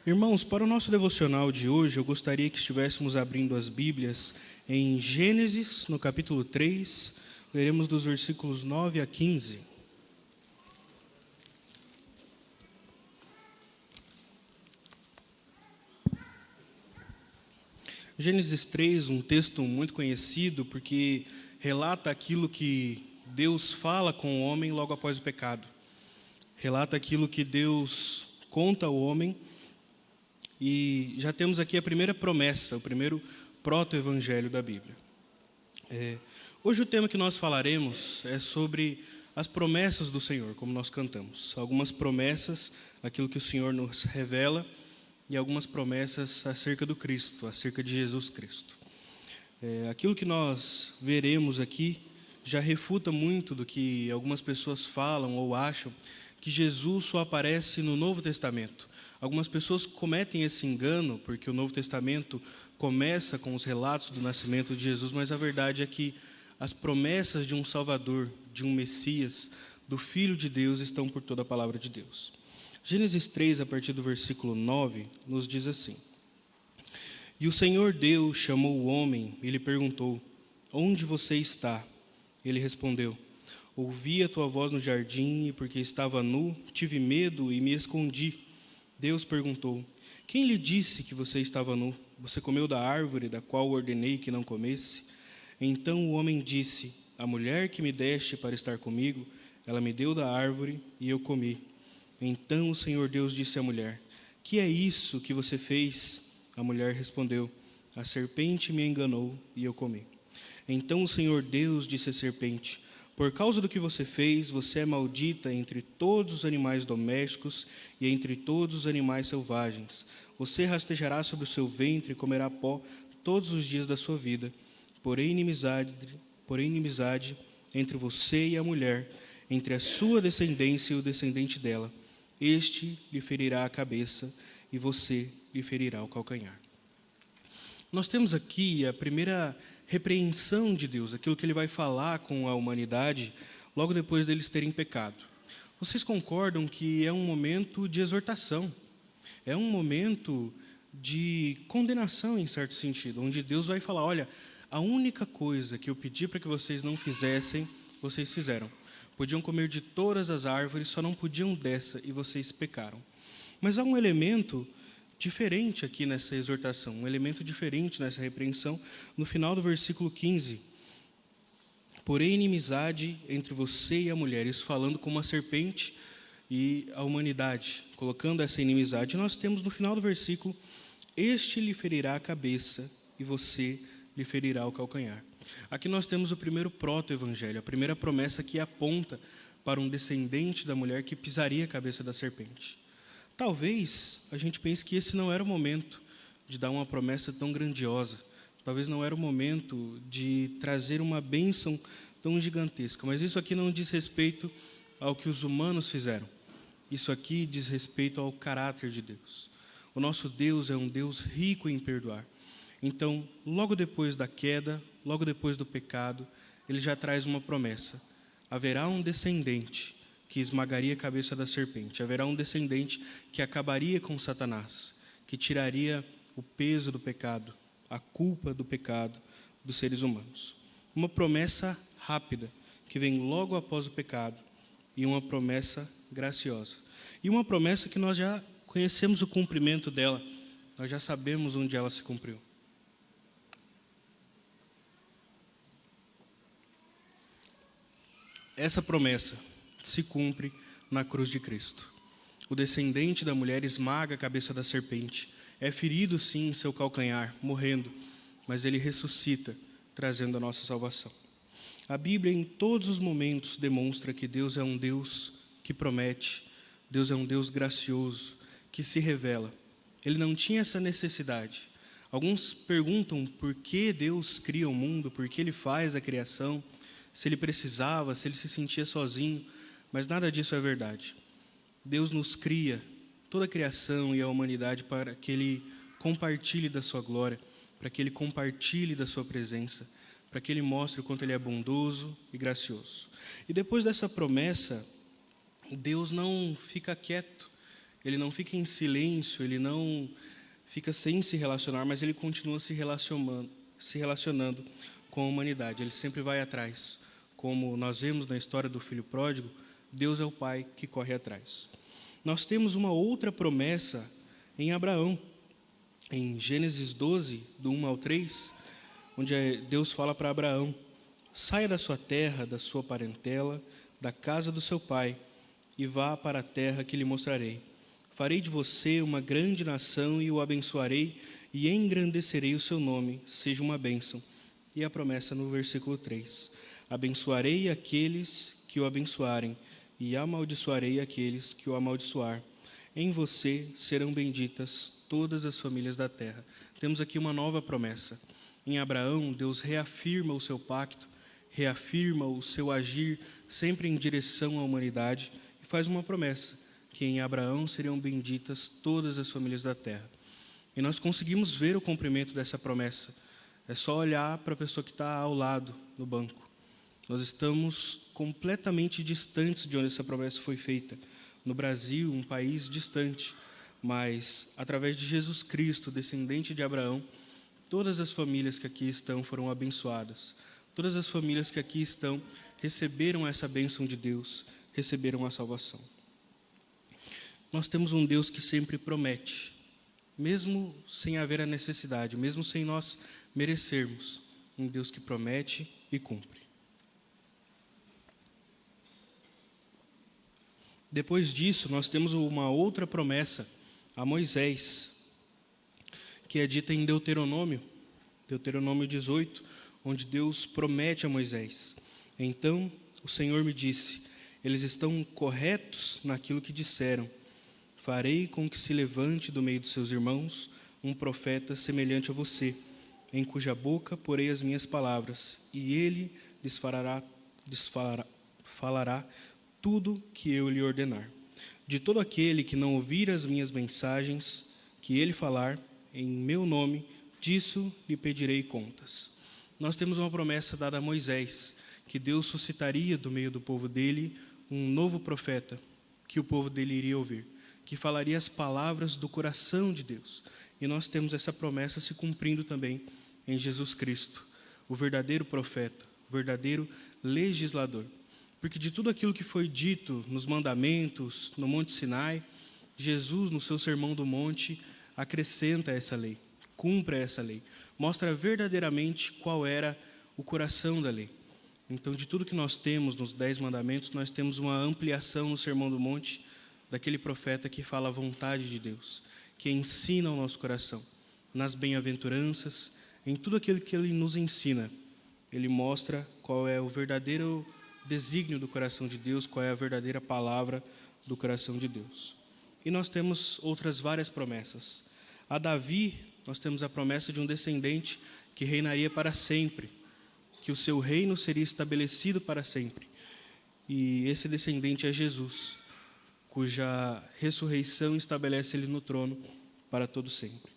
Irmãos, para o nosso devocional de hoje, eu gostaria que estivéssemos abrindo as Bíblias em Gênesis, no capítulo 3, leremos dos versículos 9 a 15. Gênesis 3, um texto muito conhecido, porque relata aquilo que Deus fala com o homem logo após o pecado. Relata aquilo que Deus conta ao homem. E já temos aqui a primeira promessa, o primeiro proto-evangelho da Bíblia. Hoje o tema que nós falaremos é sobre as promessas do Senhor, como nós cantamos. Algumas promessas, aquilo que o Senhor nos revela, e algumas promessas acerca do Cristo, acerca de Jesus Cristo. Aquilo que nós veremos aqui já refuta muito do que algumas pessoas falam ou acham, que Jesus só aparece no Novo Testamento. Algumas pessoas cometem esse engano, porque o Novo Testamento começa com os relatos do nascimento de Jesus, mas a verdade é que as promessas de um Salvador, de um Messias, do Filho de Deus, estão por toda a palavra de Deus. Gênesis 3, a partir do versículo 9, nos diz assim: E o Senhor Deus chamou o homem e lhe perguntou: Onde você está? Ele respondeu: Ouvi a tua voz no jardim, e porque estava nu, tive medo e me escondi. Deus perguntou: Quem lhe disse que você estava nu? Você comeu da árvore da qual ordenei que não comesse? Então o homem disse: A mulher que me deste para estar comigo, ela me deu da árvore e eu comi. Então o Senhor Deus disse à mulher: Que é isso que você fez? A mulher respondeu: A serpente me enganou e eu comi. Então o Senhor Deus disse à serpente: Por causa do que você fez, você é maldita entre todos os animais domésticos e entre todos os animais selvagens. Você rastejará sobre o seu ventre e comerá pó todos os dias da sua vida. Porém inimizade entre você e a mulher, entre a sua descendência e o descendente dela. Este lhe ferirá a cabeça e você lhe ferirá o calcanhar. Nós temos aqui a primeira repreensão de Deus, aquilo que ele vai falar com a humanidade logo depois deles terem pecado. Vocês concordam que é um momento de exortação, é um momento de condenação em certo sentido, onde Deus vai falar: olha, a única coisa que eu pedi para que vocês não fizessem, vocês fizeram. Podiam comer de todas as árvores, só não podiam dessa, e vocês pecaram. Mas há um elemento diferente aqui nessa exortação, um elemento diferente nessa repreensão, no final do versículo 15. Porém, inimizade entre você e a mulher, isso falando como a serpente e a humanidade, colocando essa inimizade. Nós temos no final do versículo: Este lhe ferirá a cabeça e você lhe ferirá o calcanhar. Aqui nós temos o primeiro proto-evangelho, a primeira promessa que aponta para um descendente da mulher que pisaria a cabeça da serpente. Talvez a gente pense que esse não era o momento de dar uma promessa tão grandiosa, talvez não era o momento de trazer uma bênção tão gigantesca, mas isso aqui não diz respeito ao que os humanos fizeram, isso aqui diz respeito ao caráter de Deus. O nosso Deus é um Deus rico em perdoar. Então, logo depois da queda, logo depois do pecado, ele já traz uma promessa: haverá um descendente que esmagaria a cabeça da serpente, haverá um descendente que acabaria com Satanás, que tiraria o peso do pecado, a culpa do pecado dos seres humanos. Uma promessa rápida, que vem logo após o pecado, e uma promessa graciosa. E uma promessa que nós já conhecemos o cumprimento dela, nós já sabemos onde ela se cumpriu. Essa promessa se cumpre na cruz de Cristo. O descendente da mulher esmaga a cabeça da serpente, é ferido sim em seu calcanhar, morrendo, mas ele ressuscita, trazendo a nossa salvação. A Bíblia em todos os momentos demonstra que Deus é um Deus que promete, Deus é um Deus gracioso, que se revela. Ele não tinha essa necessidade. Alguns perguntam por que Deus cria o mundo, por que ele faz a criação, se ele precisava, se ele se sentia sozinho, mas nada disso é verdade. Deus nos cria, toda a criação e a humanidade, para que ele compartilhe da sua glória, para que ele compartilhe da sua presença, para que ele mostre o quanto ele é bondoso e gracioso. E depois dessa promessa, Deus não fica quieto, ele não fica em silêncio, ele não fica sem se relacionar, mas ele continua se relacionando com a humanidade. Ele sempre vai atrás. Como nós vemos na história do filho pródigo, Deus é o Pai que corre atrás. Nós temos uma outra promessa em Abraão, em Gênesis 12, do 1 ao 3, onde Deus fala para Abraão: saia da sua terra, da sua parentela, da casa do seu pai, e vá para a terra que lhe mostrarei. Farei de você uma grande nação e o abençoarei e engrandecerei o seu nome, seja uma bênção. E a promessa no versículo 3: abençoarei aqueles que o abençoarem e amaldiçoarei aqueles que o amaldiçoar. Em você serão benditas todas as famílias da terra. Temos aqui uma nova promessa. Em Abraão, Deus reafirma o seu pacto, reafirma o seu agir sempre em direção à humanidade e faz uma promessa, que em Abraão seriam benditas todas as famílias da terra. E nós conseguimos ver o cumprimento dessa promessa. É só olhar para a pessoa que está ao lado, no banco. Nós estamos completamente distantes de onde essa promessa foi feita. No Brasil, um país distante, mas através de Jesus Cristo, descendente de Abraão, todas as famílias que aqui estão foram abençoadas. Todas as famílias que aqui estão receberam essa bênção de Deus, receberam a salvação. Nós temos um Deus que sempre promete, mesmo sem haver a necessidade, mesmo sem nós merecermos, um Deus que promete e cumpre. Depois disso, nós temos uma outra promessa a Moisés, que é dita em Deuteronômio 18, onde Deus promete a Moisés: então o Senhor me disse, eles estão corretos naquilo que disseram. Farei com que se levante do meio de seus irmãos um profeta semelhante a você, em cuja boca porei as minhas palavras, e ele lhes falará tudo que eu lhe ordenar. De todo aquele que não ouvir as minhas mensagens, que ele falar em meu nome, disso lhe pedirei contas. Nós temos uma promessa dada a Moisés, que Deus suscitaria do meio do povo dele um novo profeta, que o povo dele iria ouvir, que falaria as palavras do coração de Deus. E nós temos essa promessa se cumprindo também em Jesus Cristo, o verdadeiro profeta, o verdadeiro legislador. Porque de tudo aquilo que foi dito nos mandamentos, no Monte Sinai, Jesus, no seu Sermão do Monte, acrescenta essa lei, cumpre essa lei, mostra verdadeiramente qual era o coração da lei. Então, de tudo que nós temos nos 10 mandamentos, nós temos uma ampliação no Sermão do Monte, daquele profeta que fala a vontade de Deus, que ensina o nosso coração, nas bem-aventuranças, em tudo aquilo que ele nos ensina. Ele mostra qual é o verdadeiro desígnio do coração de Deus, qual é a verdadeira palavra do coração de Deus. E nós temos outras várias promessas. A Davi, nós temos a promessa de um descendente que reinaria para sempre, que o seu reino seria estabelecido para sempre. E esse descendente é Jesus, cuja ressurreição estabelece ele no trono para todo sempre.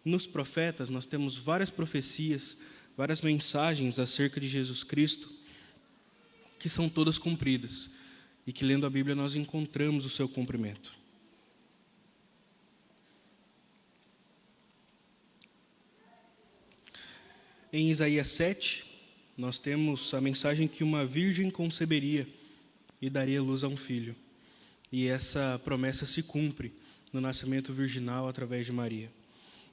Nos profetas, nós temos várias profecias, várias mensagens acerca de Jesus Cristo, que são todas cumpridas, e que lendo a Bíblia nós encontramos o seu cumprimento. Em Isaías 7, nós temos a mensagem que uma virgem conceberia e daria luz a um filho. E essa promessa se cumpre no nascimento virginal através de Maria.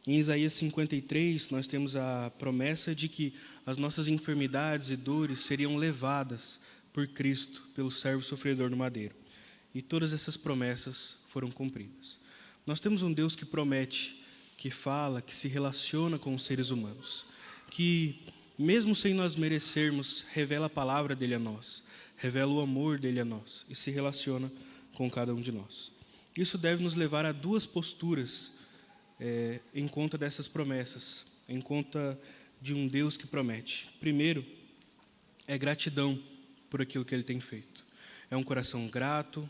Em Isaías 53, nós temos a promessa de que as nossas enfermidades e dores seriam levadas por Cristo, pelo servo sofredor no madeiro. E todas essas promessas foram cumpridas. Nós temos um Deus que promete, que fala, que se relaciona com os seres humanos, que, mesmo sem nós merecermos, revela a palavra dele a nós, revela o amor dele a nós e se relaciona com cada um de nós. Isso deve nos levar a duas posturas em conta dessas promessas, em conta de um Deus que promete. Primeiro, é gratidão por aquilo que ele tem feito. É um coração grato,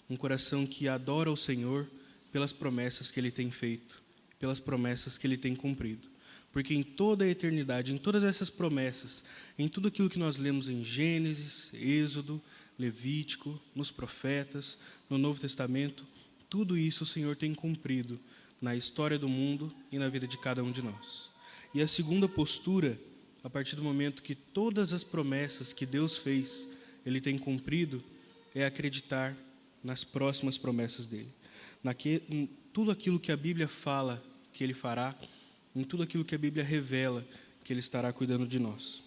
um coração que adora o Senhor pelas promessas que ele tem feito, pelas promessas que ele tem cumprido. Porque em toda a eternidade, em todas essas promessas, em tudo aquilo que nós lemos em Gênesis, Êxodo, Levítico, nos profetas, no Novo Testamento, Tudo isso o Senhor tem cumprido na história do mundo e na vida de cada um de nós. E a segunda postura, a partir do momento que todas as promessas que Deus fez, Ele tem cumprido, é acreditar nas próximas promessas dEle. Em tudo aquilo que a Bíblia fala que Ele fará, em tudo aquilo que a Bíblia revela que Ele estará cuidando de nós.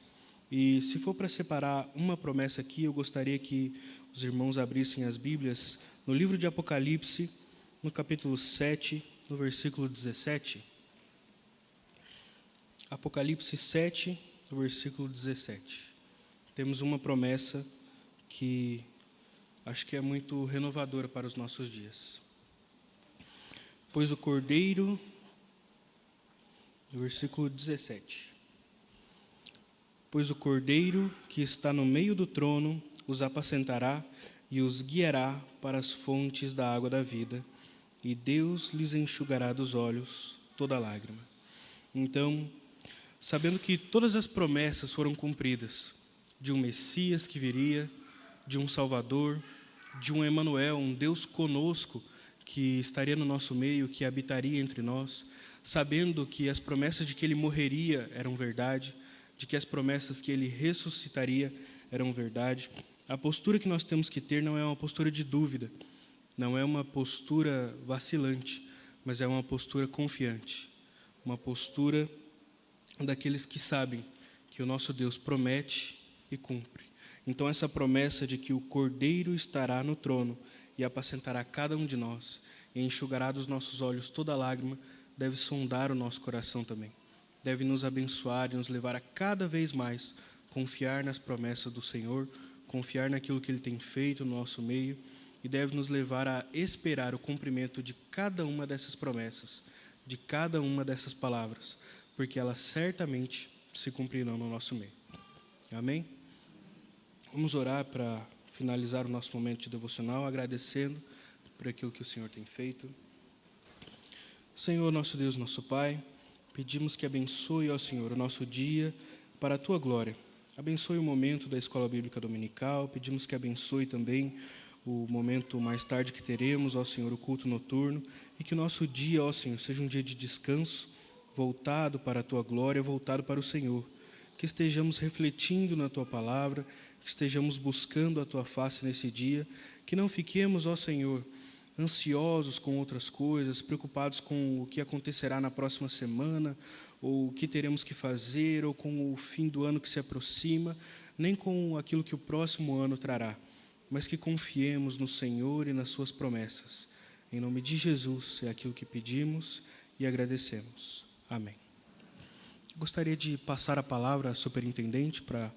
E se for para separar uma promessa aqui, eu gostaria que os irmãos abrissem as Bíblias no livro de Apocalipse, no capítulo 7, no versículo 17. Apocalipse 7, no versículo 17. Temos uma promessa que acho que é muito renovadora para os nossos dias. Pois o Cordeiro, no versículo 17. Pois o Cordeiro que está no meio do trono os apacentará e os guiará para as fontes da água da vida, e Deus lhes enxugará dos olhos toda lágrima. Então, sabendo que todas as promessas foram cumpridas, de um Messias que viria, de um Salvador, de um Emanuel, um Deus conosco, que estaria no nosso meio, que habitaria entre nós, sabendo que as promessas de que Ele morreria eram verdade, de que as promessas que Ele ressuscitaria eram verdade, a postura que nós temos que ter não é uma postura de dúvida, não é uma postura vacilante, mas é uma postura confiante, uma postura daqueles que sabem que o nosso Deus promete e cumpre. Então essa promessa de que o Cordeiro estará no trono e apacentará cada um de nós e enxugará dos nossos olhos toda lágrima, deve sondar o nosso coração também. Deve nos abençoar e nos levar a cada vez mais confiar nas promessas do Senhor, confiar naquilo que Ele tem feito no nosso meio, e deve nos levar a esperar o cumprimento de cada uma dessas promessas, de cada uma dessas palavras, porque elas certamente se cumprirão no nosso meio. Amém? Vamos orar para finalizar o nosso momento de devocional, agradecendo por aquilo que o Senhor tem feito. Senhor, nosso Deus, nosso Pai, pedimos que abençoe, ó Senhor, o nosso dia para a Tua glória. Abençoe o momento da Escola Bíblica Dominical, pedimos que abençoe também o momento mais tarde que teremos, ó Senhor, o culto noturno, e que o nosso dia, ó Senhor, seja um dia de descanso, voltado para a Tua glória, voltado para o Senhor. Que estejamos refletindo na Tua palavra, que estejamos buscando a Tua face nesse dia, que não fiquemos, ó Senhor, ansiosos com outras coisas, preocupados com o que acontecerá na próxima semana, ou o que teremos que fazer, ou com o fim do ano que se aproxima, nem com aquilo que o próximo ano trará, mas que confiemos no Senhor e nas suas promessas. Em nome de Jesus, é aquilo que pedimos e agradecemos. Amém. Gostaria de passar a palavra à superintendente para